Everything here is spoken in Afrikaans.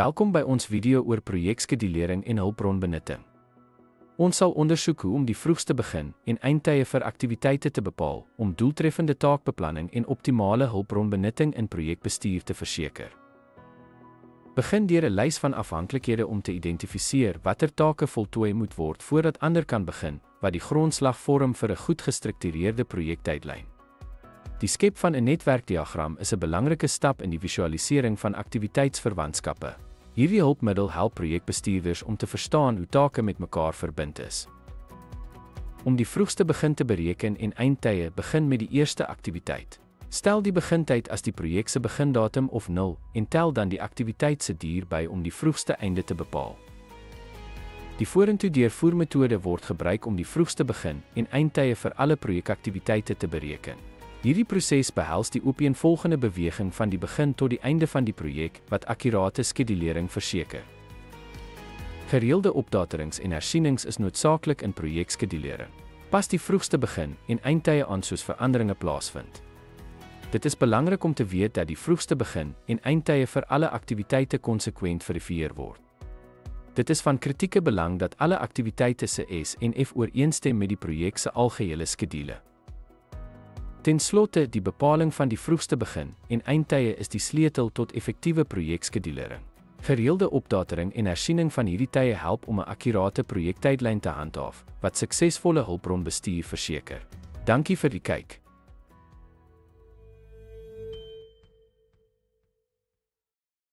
Welkom by ons video oor projekskedulering en hulpbronbenutting. Ons sal ondersoek hoe om die vroegste begin en eindtye vir aktiwiteite te bepaal om doeltreffende taakbeplanning en optimale hulpbronbenutting in projekbestuur te verseker. Begin deur 'n lys van afhanklikhede om te identifiseer watter take voltooi moet word voordat ander kan begin, wat die grondslag vorm vir 'n goed gestruktureerde projektydlyn. Die skep van 'n netwerkdiagram is 'n belangrike stap in die visualisering van aktiwiteitsverwantskappe. Hierdie hulpmiddel help projekbestuurders om te verstaan hoe take met mekaar verbind is. Om die vroegste begin te bereken en eindtye, begin met die eerste aktiwiteit. Stel die begintyd as die projek se begindatum of 0 en tel dan die aktiwiteit se duur by om die vroegste einde te bepaal. Die vorentoe deurvoermetode word gebruik om die vroegste begin en eindtye vir alle projekaktiwiteite te bereken. Hierdie proses behels die opeenvolgende beweging van die begin tot die einde van die projek wat akkurate skedulering verseker. Gereelde opdaterings en hersienings is noodsaaklik in projekskedulering. Pas die vroegste begin en eindtye aan soos veranderinge plaasvind. Dit is belangrik om te weet dat die vroegste begin en eindtye vir alle aktiwiteite konsekwent verifieer word. Dit is van kritieke belang dat alle aktiwiteite se S en F ooreenstem met die projek se algehele skedule. Ten slotte, die bepaling van die vroegste begin en eindtye is die sleutel tot effektiewe projekskedulering. Gereelde opdatering en hersiening van hierdie tye help om 'n akkurate projektydlyn te handhaaf, wat suksesvolle hulpbronbestuur verseker. Dankie vir die kyk.